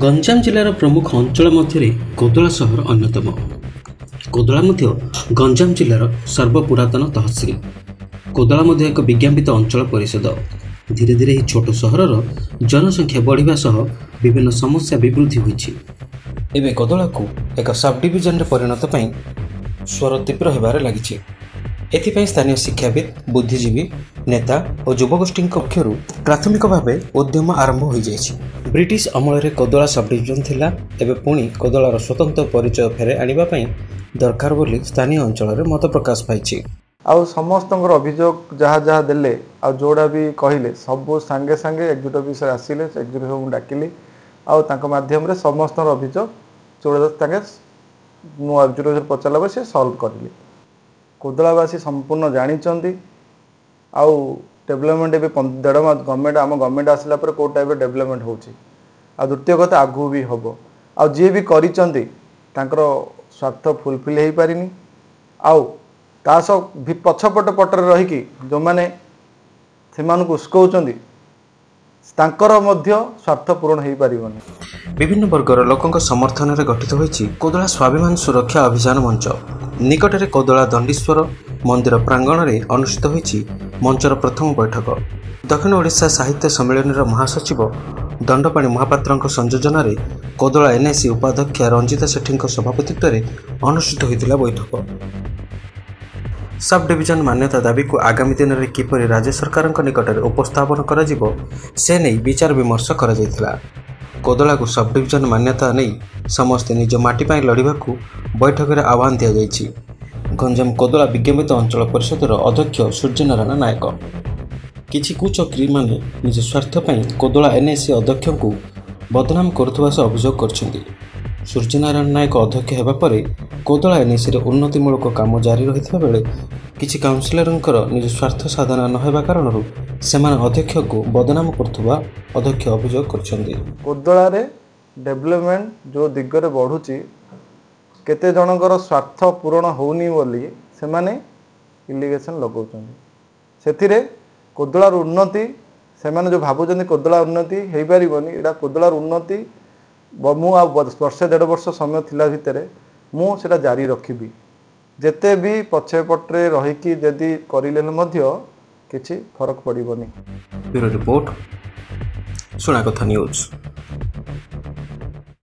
गंजाम जिलार प्रमुख अंचल मध्य कोदला सहर अन्यतम। कोदला मध्य गंजाम जिलार सर्वपुरातन तहसिल। कोदला मध्य एक विज्ञापित अंचल परिषद। धीरे धीरे छोट सहर जनसंख्या बढ़िबा सह विभिन्न समस्या भी वृद्धि होइछि। एबे कोदला को एक सब डिविजन रे परिणत पई स्वर तीव्र हेबारे लागिछि। एथिपई स्थानीय शिक्षाविद, बुद्धिजीवी, नेता और युवगोष्ठी पक्षर प्राथमिक भाव उद्यम आरंभ हो जाइछि। ब्रिटिश अमल कोदला सब डिविजन थिला, एबे पुणी कोदलार स्वतंत्र परिचय फेरे आनिबा पई दरकार बोली स्थानीय अंचल में मत प्रकाश पाइछि। आउ समस्त अभियोग जहाँ जहाँ देले आ जोड़ा भी कहले सब सांगे सांगे एकजुट विषय आसिले एकजुट सब डाकिली आध्यम समस्त अभियोग जोड़ा मु एकजुट पचार से सल्व करें। कोदलावासी संपूर्ण जानी आउ डेभलपमेंट भी 1.5 मास गवर्नमेंट आम गवर्नमेंट आसला पर कौ टाइप डेभलपमेंट होची। आ द्वितीय कथा आगू भी हम आ जी भी करिचंती तांकर स्वार्थ फुलफिल हो पारिनी आउ तास पछपट पटर रहीकि जो मैंने से उस्कौचंती तांकर मध्य स्वार्थ पूरण हो पारिबनी। विभिन्न वर्गर लोकों समर्थन में गठित होइछि कोदला स्वाभिमान सुरक्षा अभियान मंच। निकटरे कोदला दंडीश्वर मंदिर प्रांगण में अनुष्ठित होइछि मंचर प्रथम बैठक। दक्षिण ओडिशा साहित्य सम्मेलन महासचिव दंडपाणी महापात्र संयोजन में कोदला एनआईसी उपाध्यक्ष रंजिता सेठी सभापतित्व में अनुष्ठित होइतिला बैठक। सब डिविजन मान्यता दाबी को आगामी दिन में किपरि राज्य सरकार निकट में उपस्थापन करा से नहीं विचार विमर्श करा जायतिला। कोदला को सब डिविजन मान्यता नहीं समस्ते निज माटी पाई लड़िबा को बैठक में आह्वान दिया जायछि। गंजाम कोदला विज्ञापित अंचल परिषदर अध्यक्ष सूर्यनारायण नायक किछि कुचक्री माने निज स्वार्थ पई कोदला एनआईसी अध्यक्ष को बदनाम करुवा से अभियोग करछन्ति। सूर्यनारायण नायक अध्यक्ष हेबा परे कोदला एनआईसी रे उन्नतिमूलक काम जारी रहितबा बेले किछि काउंसिलरंकर निज स्वार्थ साधना न हेबा कारणरू सेमान अध्यक्ष को बदनाम करुवा अध्यक्ष अभियोग करछन्ति। कोदला रे डेभलपमेंट जो दिगरे बढ़ुची केते जनकर स्वार्थ पूरण होनी बोली से माने इलिगेशन लगौचंती। सेथिरे कोदलार उन्नति से माने जो भाबुचंती कोदला उन्नति हेई पारिबनी एडा कोदलार उन्नति मु आ वर्षे 1.5 वर्ष समय थिला भितरे मु सेटा जारी रखिबी। जेते भी पछे पटरे रहीकि जदि करिले मध्य किछि फरक पड़िबनी। ब्यूरो रिपोर्ट सुना कथा न्यूज।